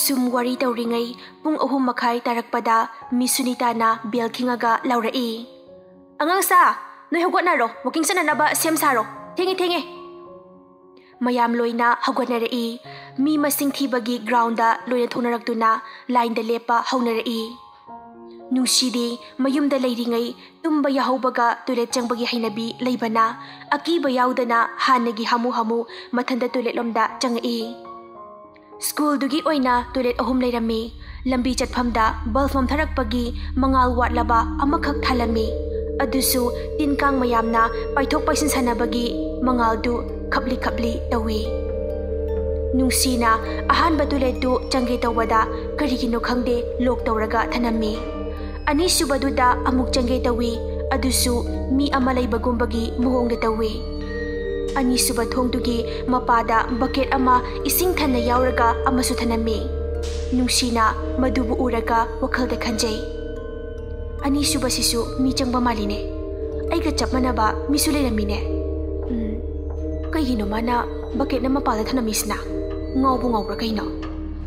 Asum wari tauringai pung 3:30 tarakpada Miss Sunitana bell kingaga laurai. Angang sa, noi hugotnaro, walking sananaba sem saro. Thengi. Mayam loina hugotnarai. Mi masing thibagi grounda loina thunarakduna line da lepa haunarai. Nungsidi mayumda leiringai tumba yahaubaga toilet changbagi hainabi leibana akiba yaudana hanagi hamu mathanda toilet lomda changai. School dugi oina toilet ahum leirami lambi chatphamda balfam tharakpagi mangal watlaba amakhak thalami adusu tinkang mayamna paithok paisin sanabagi mangaldu khapli tawi. Nungsina ahanba toilet du change tawada karigino khangde lok tawraga thanami. Ani subaduda amuk change tawi adusu mi ama leibagumbagi muhongda tawi. Ani suba thongdugi mapada bucket ama ising thanna yauraga amasu thanami. Nungsina madubu uraga wakhalda khanjai. Ani suba sisu mi changba maline. Aiga chapmanaba misu leiramine. Kaigino mana bucket na mapada thanamisna. Ngawbra kaino.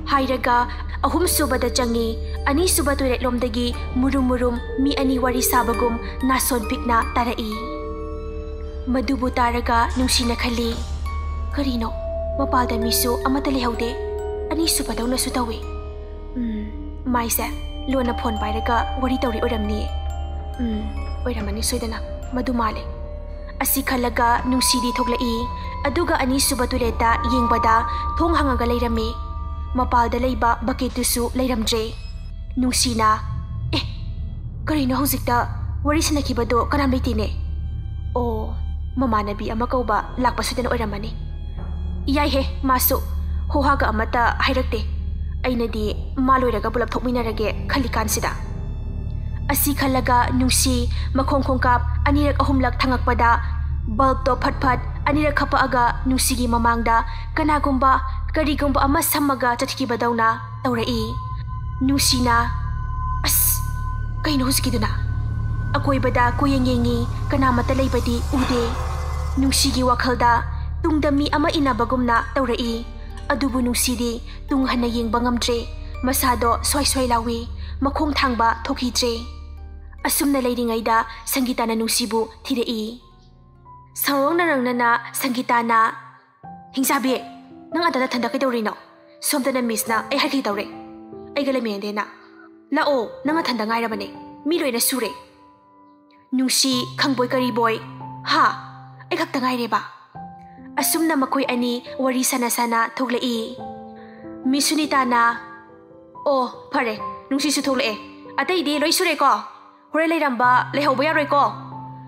Hairaga ahum subada changi ani suba toilet lomdagi murum mi ani wari sabagum nason pikna tarai. Madubu taraga nungsina khali. Karino mapalda misu amata lehaude ani suba dauna sutawe. Maise lona phone pairaga wari tauri oramni. Oiramani soidana madu male. Asi khalaga nungsidi thoklai aduga ani suba toileta yengbada thong hangaga leirami. Mapalda leiba bucketusu leiramdre. Nungsina karino hojikta wari sanakibado kanam leitine. Oh mamanabi ama kauba lakpa sudana oiramani. Iyai he masu hohaga amata hairakte. Ainadi maloiraga pulap thokminarage khalikansida. Asi khalaga nungsi makhong khongkap anirak ahumlak thangakpada bulb to phat anirak khapaaga nungsigi mamangda kanagumba karigumba ama samaga chathikibadauna taurai. Nungsina kaino huskiduna akoibada koyengengi kanamata leibadi ude. Nungsigi wakhalda tungdami ama inabagumna taurai adubu nungsidi tung hana yengba ngamdre masado swai lawi makhong thangba thokhidre. Asumna leiringaida Sangitana nungsibu thirei. Sawangna rangnana Sangitana hingsabi nang adana thanda kaidorino somtana misna ai hakhi tawre ai gale mendena lao nang thanda ngairabane mi loina sure. Nungsi khangboi kari boy ha ai khakta ngaireba. Asumna makoi ani wari sana thoglei. Mi Sunitana oh phare nungsi su thogle atai di loi sure ko hore leiramba lehauba yaroi ko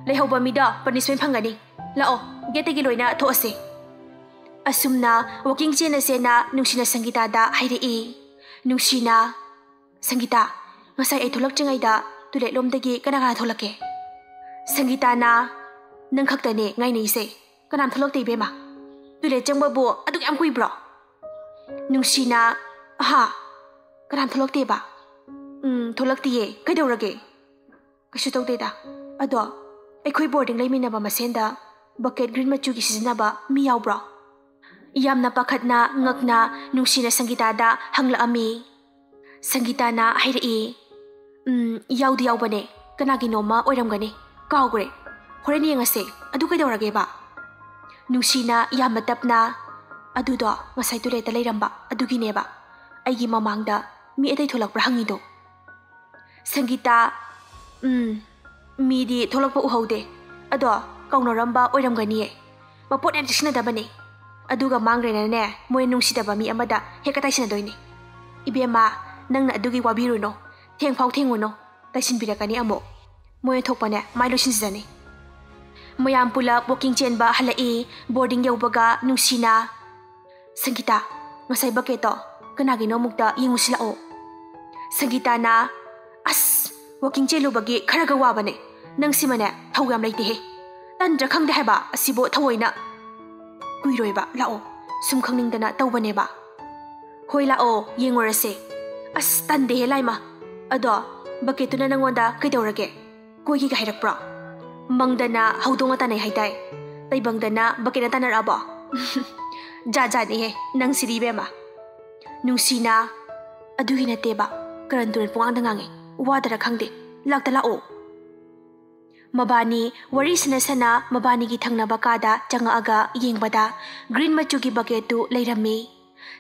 lehauba mida punishment phangani lao getegi loina thoase. Asumna walking chena sena nungsina Sangita da hairei. Nungsina Sangita ngasai ai tholak chengaida toilet lomdagi kana tholake. Sangitana nang khaktane ngai nei se kanam tholak tei bema toilet changba bo aduk am kuibro. Nungsina ha kanam tholak te ba tholak tiye kaidorage kasu tawdeda ado aikhoi boarding leiminaba masenda bucket green machu gi sizinaba mi yawbro. Yamna pakhatna ngakna nungsina Sangita da hangla ami. Sangitana hairei yaudi yawbane kanagi noma oiramgani kawgre horen yengase adu kaidorage ba. Nungsina yamna tapna adudo ngasai toileta leiramba adugineba aigi mamangda mi atai tholakbra hangido. Sangita midi tholakpa uhaude ado kaunaramba oiramgani mapot yam chisinadabane aduga mangrena ne moy nungsidaba mi amada hekatai sinadoini. Ibema nangna adugi wabiruno thengfau thenguno taisinbirakani amo moy thokpane mailo sinjani. Mayam pula walking chenba halai boarding yaubaga nungsina Sangita ngasai baketo kanagi no mukta yengusilao. Sangitana walking chelubagi kharaga wabane nang simane thawgam leite he tandra khangde haba asibo thawoina kuiroiba lao sum khangningdana tawbane ba. Hoi lao yengorase tande he laima ado baketuna nangonda kaidorage koigi ga hairakpra mangdana haudonga tanai haitai taibangdana bakena tanaraba. Jajani he nang siri bema. Nungsina Adugi nateba, karan tunan pungang dangangi, wadara khangde, lakta lao. Mabani wari sana mabani gi thangna bakada changa aga yengbada green machu gi bucket tu leirami.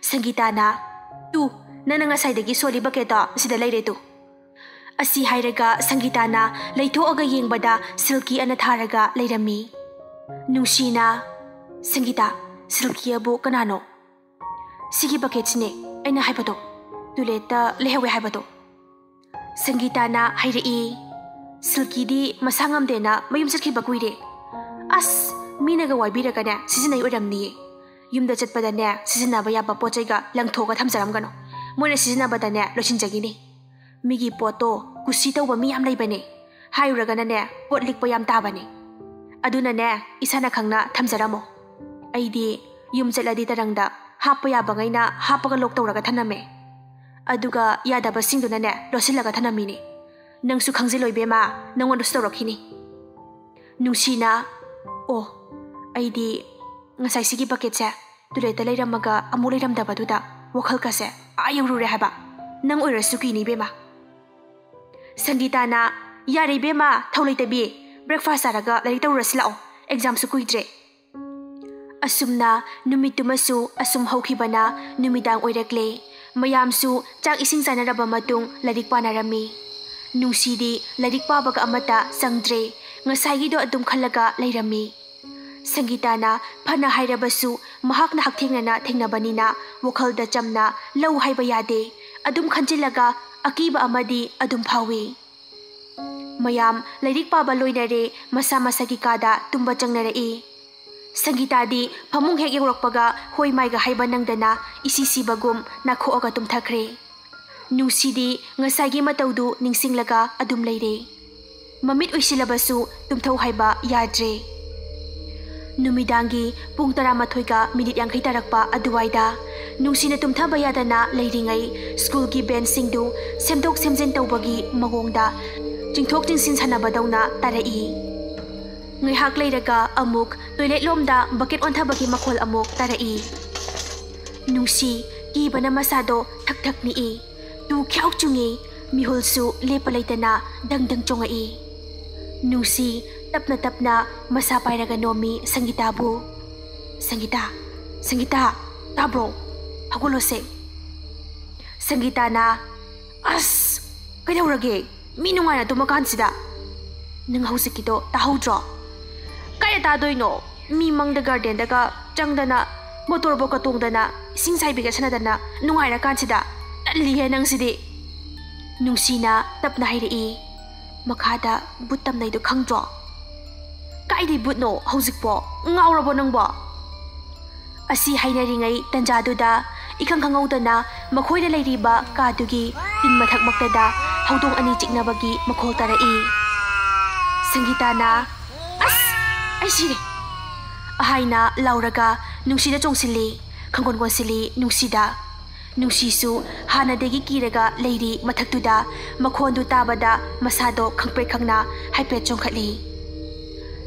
Sangeeta na tu nana ngasai dagi soli bucket sida leire tu. Asi hairaga Sangeeta na leitho aga yengbada Silky ana tharaga leirami. Nungsi na Sangeeta Silky abu kanano. Sigi bucket sine aina haibato. Tuleta lehewe haibato. Sangeeta na hairai. Silky di masangam dena mayum sakhi bakuire. As minaga waibiraga na sisinay uramni. Yumda chatpada na sisinaba yaba pochayga langthoga thamsaram gano. Muna sisinabada na lochinjagi ni. Migi poto kusita uba miyam laybane. Hayuraga na na pot likpa yam tabane. Aduna na isana khangna thamsaramo. Aidi yum chatladi tarangda hapa yaba ngay na hapaga loktawraga thaname. Aduga yadaba singduna na losilaga thanamini. Nang su khangziloy bema nangon rustorokhini. Nungsi na oh aidi ngasai sigi bucket sa tuleta leiramaga amu leiramdaba duda wakhal kase ayurure haba nang oirasu kini bema. Sangeeta na yare bema thauleitabi breakfast araga larik tawrasilao exam su kuidre. Asumna numitumasu asum haukibana numidang oirakle mayamsu chak ising sanaraba matung larik panarami. Nungsidi larik pabaga amata sangdre ngasaigido adum khalaga leirami. Sangeeta na phana hairabasu mahakna hakthengna thengnabanina wakhalda chamna lau haiba yade adum khanjilaga akiba amadi adum phawi. Mayam larik paba loinare masa masagi kada tumba changnarai. Sangeeta di phamung hek yorokpaga hoi maiga haiba nangdana isisibagum nakhoaga tumthakre. Nungsidi ngasagi mataudu ningsinglaga adum leire. Mamit uisilabasu tumthau haiba yadre. Numidangi pung 13 minit 50 tarakpa aduwaida nungsina tumthaba yadana leiringai school gi bench singdu semdok semjen tawbagi magongda jingthok jingsin sanabadawna tarai. Ngaihak leiraga amuk toilet lomda bucket onthabagi makhol amuk tarai. Nungsi kibana masado thak ni tu kyauk chungi mihulsu lepa leitana dangdang chongai. Nungsi tapna masa pairaga nomi Sangeeta bu. Sangeeta tabro hagulose. Sangeeta na as kaidawrage minunga na tumakan sida. Nang hausikito tahaudro. Kaya tadoino mi mangda garden daga changdana motor bo katongdana sing saibiga sanadana nungaira kansida. Lihe nang sidi. Nungsina tapna hairi. Makada butam naido khangdro. Kaidi butno hauzikpo ngaurabo nangbo. Asi hainaringai tanjaduda ikhang khangawdana makhoida leiriba kadugi tin mathak maktada haudong ani chiknabagi makhol tarai. Sangeeta na as ai sire. Ahaina lauraga nungsida chongsili khanggon sili nungsida. Nungsisu hanadagi kiraga leiri mathaktuda makhondu tabada masado khangpe khangna haipet chongkhatli.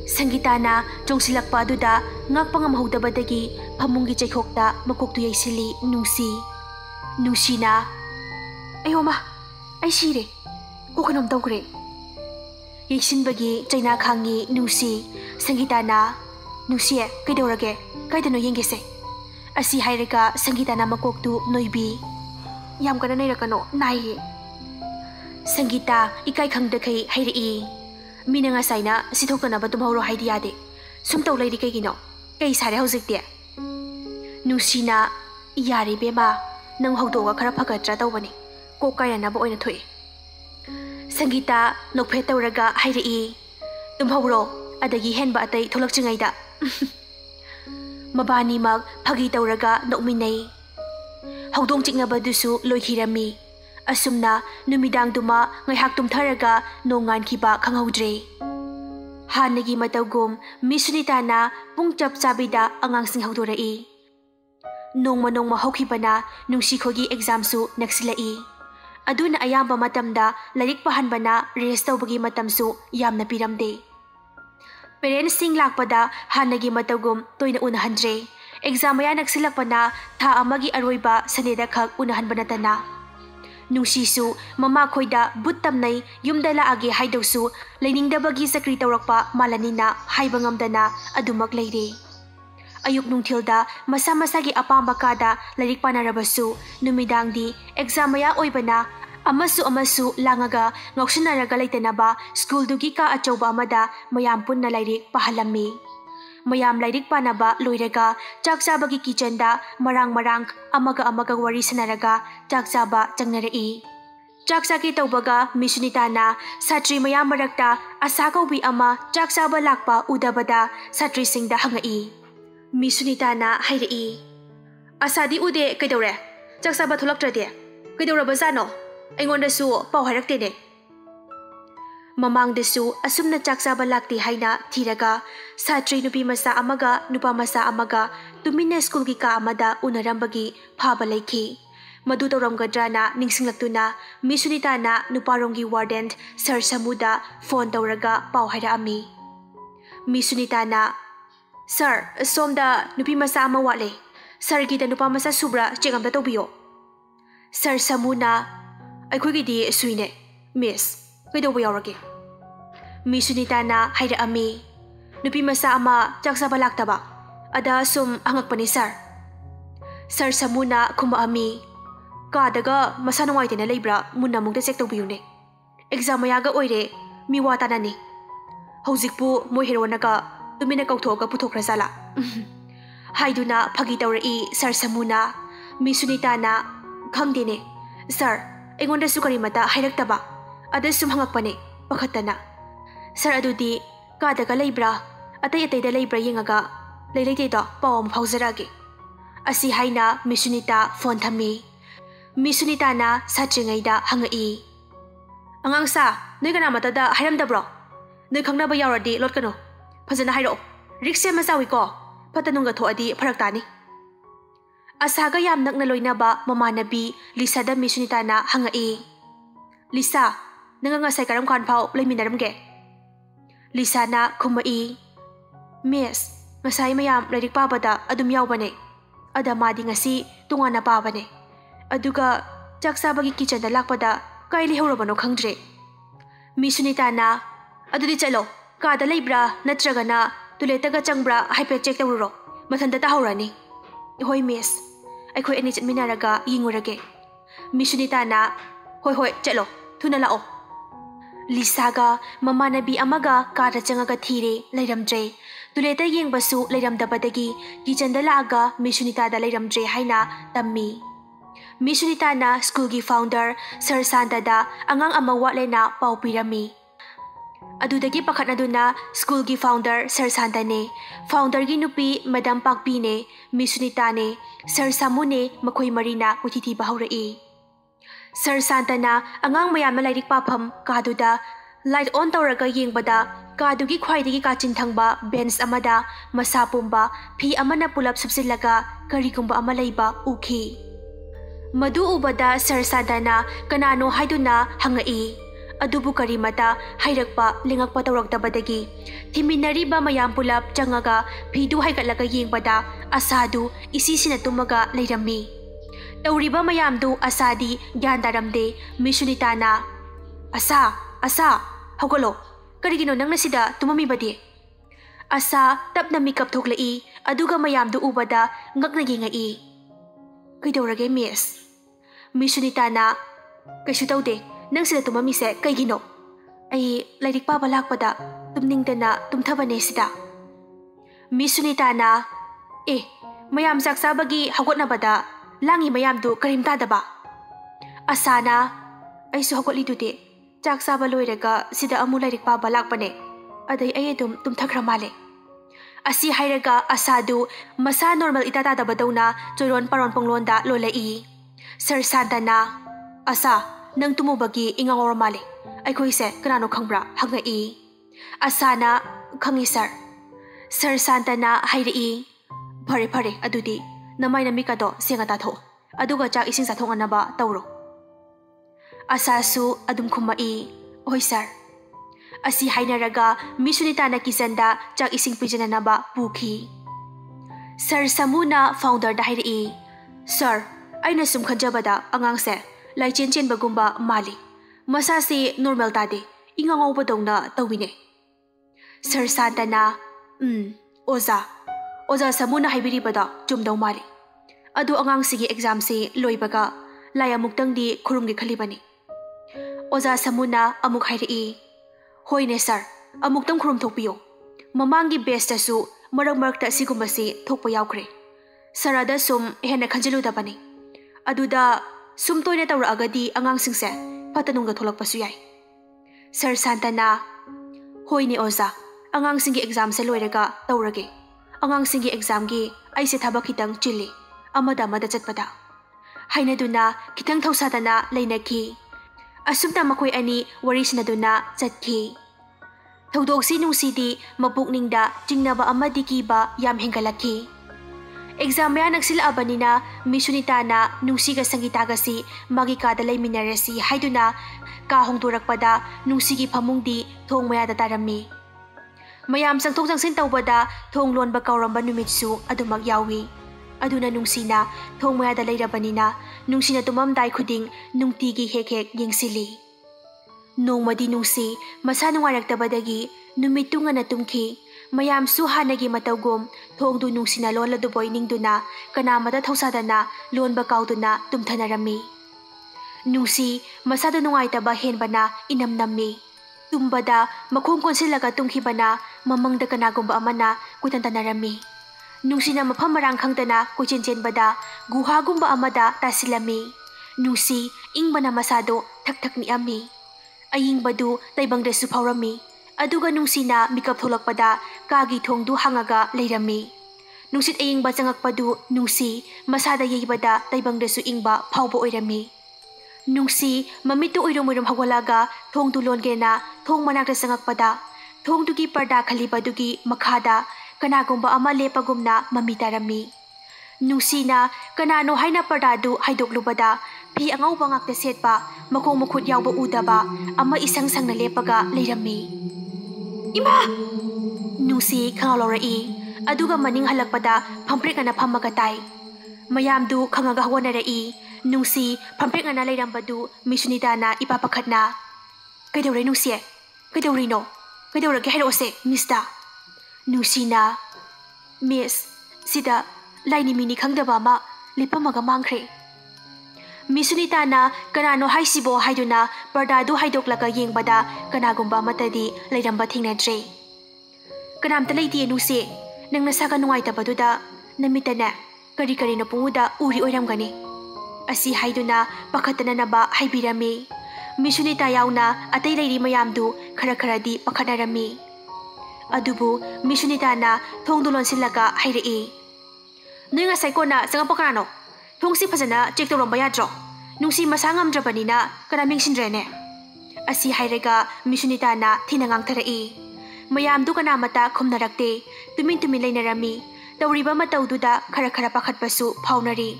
Sangeeta na chongsilakpa aduda ngakpa ngamhaudabadagi phamungi chaikhokta makoktu yaisili nungsi. Nungsi na ayoma ai sire ko kanom tawkre. Yaisinbagi chaina khangi nungsi. Sangeeta na nungsi kaidawrage kaidano yengese. Asi hairaga Sangeeta na makoktu noibi. Yam kana nairakano nai. Sangeeta ikai khangdakai hairai. Mina ngasaina sithokana ba tumhauro haidi yade. Sumtaw leiri kaigino. Kai sare hauzikte. Nungsina yari bema nang haudoga khara phagatra tawbani. Ko kairana ba oina thoi. Sangeeta nokphe tawraga hairai. Tumhauro adagi henba atai tholakchingaida. Mabani mag phagi tawraga nokminai. Haudong chiknabadusu loikhirami. Asumna numidang duma ngaihak tumtharaga nongan khiba khanghaudre. Hanagi matawgum Sunita na pung chap chabida angangsing haudorai. Nongma haukhibana nungsi khogi exam su naksilai. Aduna ayamba matamda larik pahanbana rest tawbagi matamsu yamna piramde. Parents sing lakpada hanagi matawgum toina unahandre. Exam ya naksilakpana tha amagi aroiba saneda khak unahanbanatana. Nungsisu mama khoida but tamnai yumda laage haidausu leningbagi sakri tawrakpa malanina haiba ngamdana adumak leire. Ayuk nungthilda masa masagi apamba kada lairik panarabasu numidangdi exam maya oibana amasu langaga ngausinaraga leitenaba school dugi ka achauba amada mayam punna lairik pahalami. Mayam lairik panaba loiraga chak chabagi kitchenda marang amaga wari sanaraga chak chaba changnarei. Chak chaki taubaga Misunitana satri mayam marakta asa kaubi ama chak chaba lakpa udabada satri singda hangai. Misunitana hairei. Asadi ude kaidore chak chaba thulaktrade kaidoraba jano aingondasu pau hairakte. Mamangdasu asumna chak chaba lakti haina thiraga satri nupi masa amaga nupa masa amaga tumina school gi ka amada unarambagi phaba leikhi. Madu tawramgadrana ningsinglaktuna Misunitana nuparonggi warden Sir Samuda phone tawraga pau hairami. Misunitana, Sir, somda nupi masa ama wale. Sir gida nupa masa subra chegamda tawbiyo. Sir Samuna, aikhoigidi suine, Miss. Kaidoba yaurage. Misunitana hairami. Nupi masa ama chak chaba laktaba. Ada sum hangakpani sir. Sir Samuna kumaami. Kadaga masa nungaitena leibra munna mungda check tawbiyune. Exam mayaga oire mi watanani. Hojikpu moi heronaga tumina kauthoga puthokrasala. Haiduna phagi tawrei Sir Samuna. Misunitana khangdene. Sir, aingonda sukarimata hairaktaba. Ada sum hangakpane pakhatana. Sir adudi kadaga leibra atay da leibra yengaga leilete da pawam phawzarage. Asi haina Misunita phone thami. Misunitana satringaida hangai. Angangsa noi kana matada hairamdabro. Noi khangnaba yauradi lotkano. Phajana hairo. Rikse masawi ko. Patanunga thoadi pharaktani. Asaga yam nakna loinaba mamanabi Lisada Misunitana hangai. Lisa, nangangasay karam kan phau leiminaramge. Lisana kumai. Miss, ngasay mayam lairik pabada adum yaubane. Ada madi ngasi tungana pabane. Aduga chak sabagi kitchen da lakpada kai lihorabano khangdre. Misunitana, adudi chalo kada leibra natragana tuletaga changbra hype check tawro. Mathanda tahorani. Hoi miss, aikhoi ani chatminaraga yingurage. Misunitana, hoi chalo thuna lao. Lisaga mamanabi amaga kada changaga thire leiramdre. Tuleta yengbasu leiramdabadagi kitchen da laaga Misunita da leiramdre haina tammi. Misunitana school gi founder Sir Sandada angang ama watlena pau pirami. Adudagi pakhatnaduna school gi founder Sir Sandane, founder gi nupi Madam Pakpine, Misunitane, Sir Samune makhoi marina kuthiti bahaurai. Sir Santana angang mayam lairik papham kaduda light on tawraga yengbada kadugi khwaidagi kachin thangba bench amada masa pumba phi amana pulap subsilaga karigumba ama leiba ukhi. Madu ubada Sir Santana kanano haiduna hangai. Adubu karimata hairakpa lingakpa tawraktabadagi thiminariba mayam pulap changaga phidu haigalaga yengbada asadu isisina tumaga leirami. Tauriba mayamdu asadi gyandaramde Misunitana. Asa, hogolo, karigino nang nasida tumamibadi. Asa tapna mikap thoklai aduga mayamdu ubada ngaknagi ngai. Kaidorage miss. Misunitana, kaisu tawde nang sida tumamise kaigino. Ay lairik pa balakpada tumningdana tumthabane sida. Misunitana, mayam saksabagi hagot na bada langi mayamdu karimtadaba. Asana, ay suhagwaliduti, chak saba loiraga sida amu lairik pa balakpane. Aday ay tumthakramale. Asi hairaga asadu masa normal itatadaba daw na joron paron panglonda lolai. Sir Santana, asa nang tumubagi ingangormale. Ay koise kanano khangbra hangai. Asana khangi sir. Sir Santana hairai. Pare adudi namay namikado singata tho. Aduga chak ising sathong anaba tawro. Asasu adum kumai. Oy sir. Asi hainaraga Misunitana kisanda chak ising pijananaba pukhi. Sir Samuna founder da hairai. Sir, aina sum khanjabada angangse Laichen chenbagumba mali. Masasi normal tade. Ingangawbadongna tawine. Sir Santana, Oza Samuna haibiribada chumdaw mali. Adu angangsigi exam si loibaga laya muktangdi khurumgi khalibani. Oza Samuna amuk hairi. Hoine sir, amuktang khurum thokpiyo. Mamangi best asu marak sigumasi thokpa yaukre. Sarada sum hena khanjiludabani. Aduda sum toine tawra agadi angangsingse patanungda tholakpasu yai. Sir Santana, Hoine Oza, angangsinggi exam se loiraga tawrage. Angangsinggi exam gi aise thabak hitang chili. Amada chatpada. Hainaduna kitang thausadana lainaki. Asumta makoi ani warisinaduna chatki. Thaudoksi nungsidi mapukningda jingnaba amadi kiba yam hengalaki. Exam ya nagsila abanina misunitana nungsiga sangitagasi magikada laiminarasi haiduna ka hongdurakpada nungsigi phamungdi thong mayada tarami. Mayam sangthok sangsin tawbada thong lonba kauramba numitsu adumak yawi. Aduna nungsina thong mayada lairabanina nungsina tumamdai khuding nungtigi hek yengsili. Nongmadi nungsi masa nungaraktabadagi numitu ngana tumki mayam su hanagi matawgum thongdu nungsina lonladuboy ningduna kanamada thausadana lonba kauduna tumthanarami. Nungsi masada nungaitaba henbana inamnammi. Tumbada makhong konsilaga tumkhibana mamangda kanagumba amana kutantanarami. Nungsina mafam marang khangdana kuchenchenbada guhagumba amada tasilami. Nungsi ingbana masado thak ni ami. Ayingbadu taibangdasu phawrami. Aduga nungsina mikap tholakpada kagi thongdu hangaga leirami. Nungsit ayingba changakpadu nungsi masada yeibada taibangdasu ingba phawba oirami. Nungsi mamitu oirom hawalaga thongdu longena thong manakta changakpada thongdugi parda khalibadugi makhada kanagumba ama lepagumna mamitarami. Nungsina kanano haina pardadu haidoklubada pi angawba ngakta setpa makong mukhut yawba udaba ama isang na lepaga leirami. Ima! Nungsi khangalaurai aduga maning halakpada phamprek na phammaga tai. Mayamdu khangaga hawonarai nungsi phamprek na leirambadu misunitana ipapakhatna. Kaidaurai nungsi? Kaidaurino? Kaidaurage hairose Mista? Nungsina, Miss, sida laini mini khangdaba ma lipamaga mangkhre. Misunitana kanano haisibo haiduna pardadu haidoklaga yengbada kanagumba matadi leiramba thingnadre. Kanamta leiti nungsi nang nasaga nungaitabadudha namitana kari na punguda uri oiramgani. Asi haiduna pakhatananaba haibirami. Misunita yauna atay leiri mayamdu kharadi pakhanarami. Adubu misunitana thongdulon silaga hairei. Noy nga saikona sanga pakarano. Thongsi phajana check tawramba yadro. Nungsi masa ngamdrabanina kanaming sindrene. Asi hairega misunitana thinangang tharai. Mayamdu kanamata khumnarakte tumin leinarami. Tawriba matawduda khara pakhatpasu phaunari.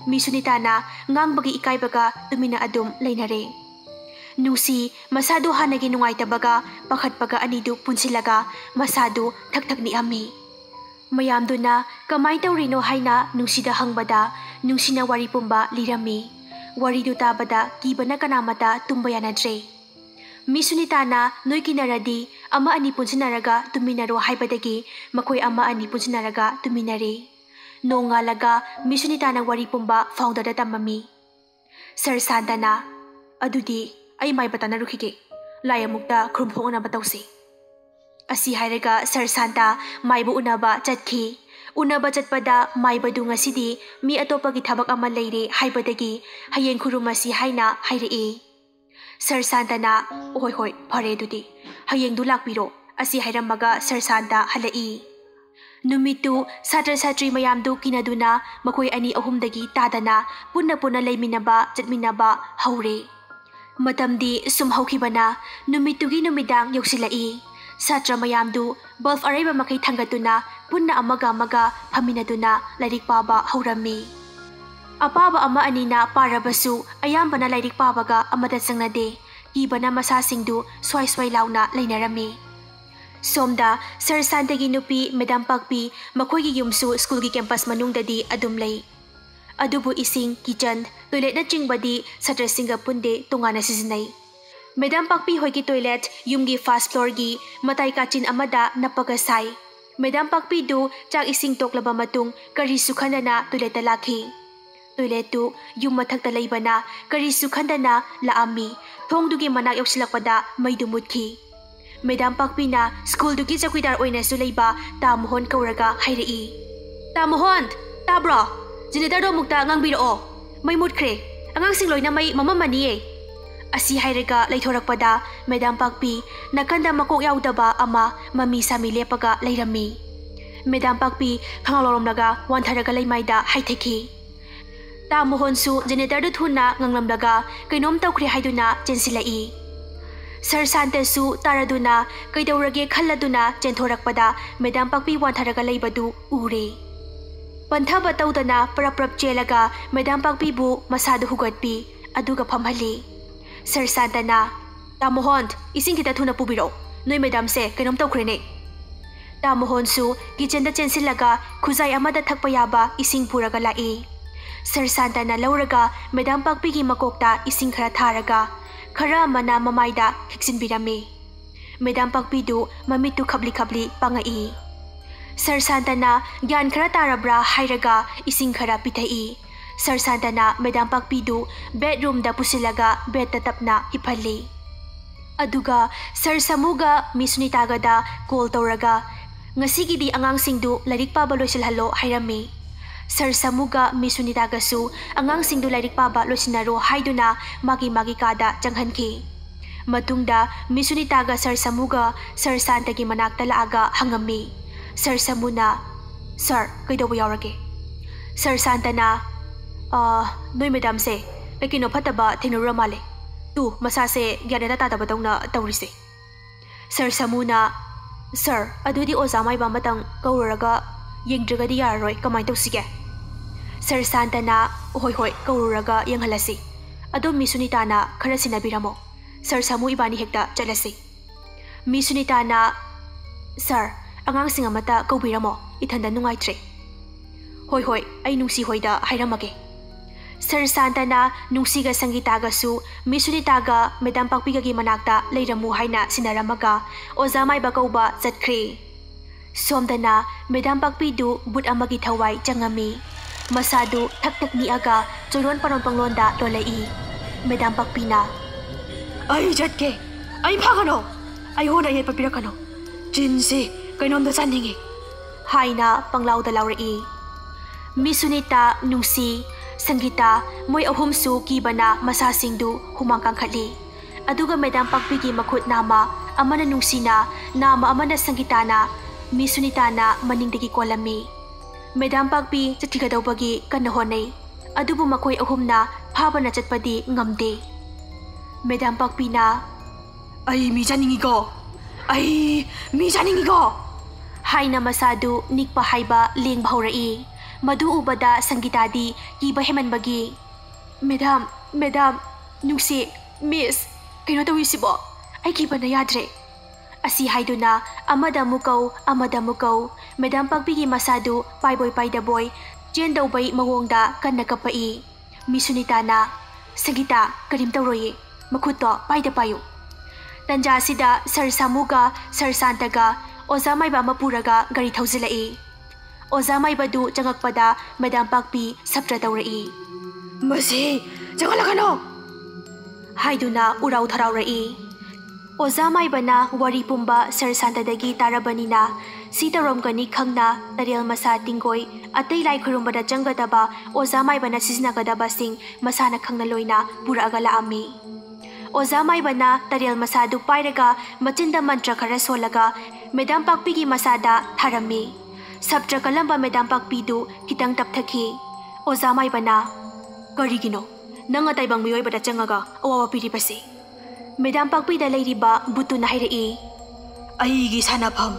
Misunitana ngangbagi ikaibaga tumina adum leinare. Nungsi masado hanagi nungaitabaga pakhatpaga anidu punsilaga masado thak ni ami. Mayamduna kamay tawrino haina nungsida hangbada nungsina wari pumba lirami. Waridu tabada kibana kanamata tumbayanadre. Misunitana noy kinaradi ama ani punsinaraga tuminaro haibadagi makoy ama ani punsinaraga tuminare. Nongalaga misunitana wari pumba foundada tamami. Sir Santana, adudi ay may bata narukike. Laya mukta krumphong na batawsi. Asi hairaga Sir Santa may bu unaba chatki. Unaba chatpada may badu nga sidi mi atopagi thabak ama leire haibadagi hayeng kurumasi haina hairei. Sir Santa na hoy pare dudi. Hayeng du lakpiro asi hairamaga Sir Santa halai. Numitu satra satri mayamdu kinaduna makoy ani ahumdagi tadana punna laiminaba chatminaba haure. Matamdi sumhaukibana numitugi numidang yoksilai. Satra mayamdu bulf arayba makay tanggatuna punna amaga paminaduna lairik paba haurami. Apaba ama anina parabasu ayambana lairik pabaga amadasangnade ibana masasingdu sway launa lainarami. Somda Sir Santagi nupi Madam Pagpi makoy gi yumsu school gi campus manungdadi adumlay. अदुबु इसिंग kitchen toilet न चिंगबदी सत्रसिंगा पुंदे तोंगाना सिजनई madam पाकपी होगी toilet युमगी first floor की मताई काचिन अमदा नपगा Sai madam पाकपी दु चाक इसिंग तोकलबा मतुंग करी सुखनना toilet lucky toilet तु yum मथक्ता लैबना करी सुखनना लाअमी थोंगदुगी मनाक यौसिलकपदा मैदु मुतखी मैडम पाकपीना स्कूल दुगी चकुइदार ओइनासु लैबा तामोहन कौरगा हाइरई तामोहन ताब्रो जेनेटर दो मुक्ता ngangbiro मै मुतख्रे अंगांसिंग लोइना मै मममनिये असी हाइरगा लैथोरकपदा मैडम पाकपी नकंदा मकोक याउदबा अमा ममी सामी लेपगा लैरमी मैडम पाकपी खंगालोरमलगा वानथरगा लैमाइदा हाइथेखी तामोहनसु जेनेटर दु थुना nganglमलगा कैनोम तौख्रे हाइदुना चेंसिलाई सर शांतसु तारदुना कैदौरगे खल्लदुना चेंथोरकपदा मैडम पाकपी वानथरगा लैबदु उरे पंथब तौदना परप्रप चेलगा मैडम पाकपीबु मसादु हुगटपी अदुगा फमहली सर शांतना तामोहन इसिंग खिता थुना पुबिरो नोय मैडम से कैनोम तौख्रेने तामोहनसु किचन दा चेंसिलगा खुजाई अमदा थकपा याबा इसिंग पुरगा लाई सर शांतना लौरगा मैडम पाकपी की मकोकता इसिंग खरा थारगा खरा मना ममाइदा खिक्सिनबिरामी मैडम पाकपीदु ममितु खबली खबली पांगाई सर शांतना ज्ञान खरा तारब्रा हाइरगा इसिंग खरा पिथई सर शांतना मैडम पाकपीदु बेडरूम दा पुसिलगा बेड तपना हिफल्ली अदुगा सर समुगा मिसुनितागदा कॉल तौरगा ngasiगीदी अंगांसिंगदु लाइरिक पाबा लोइसिलहल्लो हाइरमी सर समुगा मिसुनितागसु अंगांसिंगदु लाइरिक पाबा लोइसिनारो हाइदुना मागी मागी कादा चंगहनखी मतुंगदा मिसुनितागा सर समुगा सर शांतगी मनाक्ता लागा हंगमी sir समुना sir कैदौबा यावरगे sir Shantana नोय madam से कहीं फतब थेनरुरा माले तू मसा से ग्यान तादबदौना तौरीसे सर समुना सर अदुदी ओजा माइबा मतंग कौरगा येंद्रगदी याररोय कमाय तौसिगे सर शांतना होय होय कौरगा येंहलसी अदो मिसुनिताना खरा सिनाबिरामो सर समू इबानी हेक्ता चलसी मिसुनिताना सर अंगांसिंग अमता कौबिरामो इथंदा नुंगाइत्रे होय होय आई नुंसी होयदा हाइरमगे सर शांतना नुंसीगा संगीतागसु मिसुनितागा मैडम पाकपीगी मनाक्ता लैरमु हाइना सिनारमगा ओजा माइबा कौबा चटख्रे सोमदना मैडम पाकपीदु बुट अमगी थवाई चंगमी मसादु थक थक निअगा चोरोन परोन पंगलोंदा लोलई मैडम पाकपीना आई जटके आई भागनो आई होना ये पपिरकनो जिनसे कैनोमदा चानिंगे हाइना पंगलाउदा लाउरई मिसुनिता नुंसी संगीता मोय अहुमसु कीबना मसासिंगदु हुमांग कांखली अदुगा मैडम पाकपीगी मखुत नामा अमना नुंसीना नामा अमना संगीताना मिसुनिताना मनिंगदगी कोलमी मैडम पाकपी चटिगदौबगी कन्न होनै अदुबु मखोय अहुमना फाबना चटपदी ngamde मैडम पाकपीना आई मी जानिंगिगो आई मी जानिंगिगो हाइना मसादु निकपा हाइबा लेंग भाउरई मधु उबदा संगीतादी कीबा हेमनबगी मैडम मैडम नुंसी मिस कैनो तौइसिबो आई कीबना याद्रे असी हाइदुना अमदा मुकौ मैडम पाकपीगी मसादु पाइबोय पाइदबोय चेंदौबै मवोंगदा कन्न कपई मिसुनिताना संगीता करीम तौरोये मखुतो पाइदा पायु तंजासिदा सर सामुगा सर शांतगा ओजा माइबा मपुरगा गाड़ी थौजिलाई ओजा माइबदु चंगकपदा मैडम पाकपी सप्त्र तौरई मसे चंगलगनो हाइदुना उराउ थराउरई ओजा माइबना वरी पुंबा सर शांतदगी तारबनिना सीतरोमगनी खंगना तरेल मसा तिंगोय अतै लाई खुरुंबदा चंगदबा ओजा माइबना सिजनगदबा सिंग मसाना खंगना लोइना पुरागा लाअमी ओजा माइबना तरेल मसादु पाइरगा मचिंदा मंत्र खरा सोलगा मैडम पाकपीगी मसादा थारमी सप्त्र कलंबा मैडम पाकपीदु खितंग तपथखी ओजा माइबना करिगिनो नंग ताइबंग मियोइबदा चंगगा अवावा पिरिबसे मैडम पाकपीदा लैरिबा बुतुना हाइरई अइगी सानाफम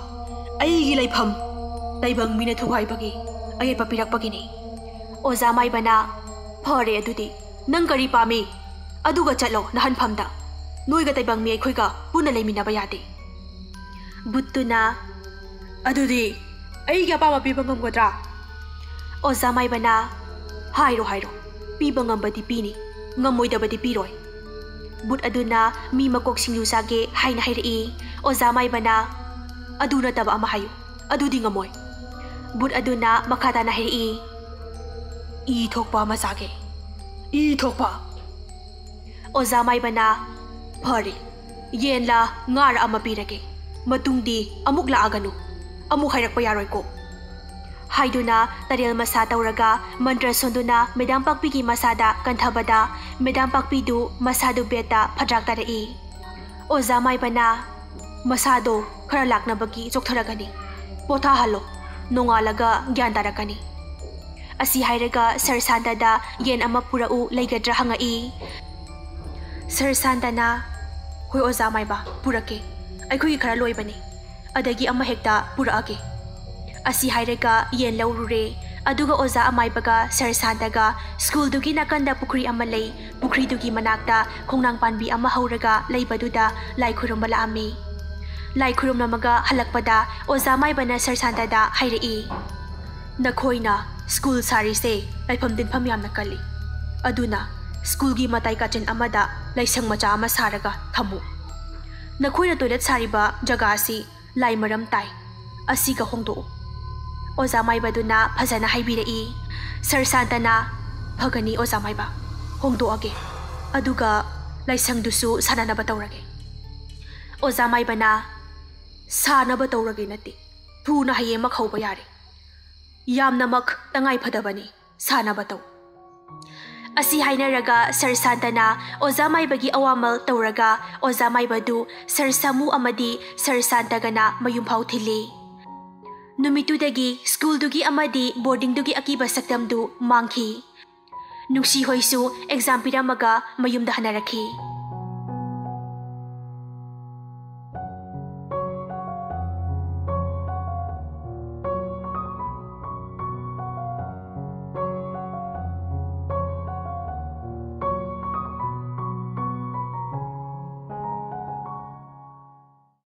अइगी लैफम ताइबंग मिना थुवाइबगी अये पपिरकपगिनी ओजा माइबना फरे अदुदी नंग करी पामी अदुगा चलो नहनफमदा नोइगा ताइबंग मी अखोइगा पुना लैमिनाबा यादे बुतुना अदुदी अइगी अपामा पिबंगमगद्रा ओजा माइबना Hairo hairo. Piba ngambadi pini. Ngamoidabadi piroi. But aduna mi makok singlu sage haina hairi. Oza maibana. Aduna taba ama hayo. Adudi ngamoy. But aduna makata na hairi. I thokpa masage. I thokpa. Oza maibana. Pari. Yen la ngara ama pirage. Matungdi amuk laaganu. Amuk hairakpa yaroy ko. Haiduna taril masa tauraga mantra sonduna Madam Pakpi ki masada kanthabada Madam Pakpi du masadu beta phadrak tarai. Oza maibana masado khara lakna bagi chokthoragani. Potha halo nongalaga gyan tarakani. Asi hairaga Sir Sandada yen ama purau leigadra hangai. Sir Sandana hoi oza maiba purake. Aikhui khara loibani. Adagi ama hekta puraage. Asi hairaga yen laurure aduga oza amaibaga Sir Sandaga school dugi nakanda pukri amalay pukri dugi manakta kongnang panbi ama hauraga laibaduda lai khurum bala ami lai khurum namaga halakpada oza maibana Sir Sandada hairai nakhoina school sari se laifam din pham yamna kali aduna school gi matai kachin amada laisang macha ama saraga thamu nakhoina toilet sariba jaga si lai maram tai asiga hongdo Oza maibaduna phajana haibirai. Sir Santana phagani oza maiba hongdoage aduga laisangdusu sananaba tawrage. Oza maibana sanaba tawrage nati thuna haye makhauba yare. Yamnamak tangai phadabani sanaba taw. Asi hainaraga Sir Santana oza maibagi awamal tawraga oza maibadu Sir Samu amadi Sir Santagana mayumphau thili. Numitudagi school dugi amadi boarding dugi akiba sakdamdu mangki. Nungsi hoisu exam piramaga mayumda hanarakhi.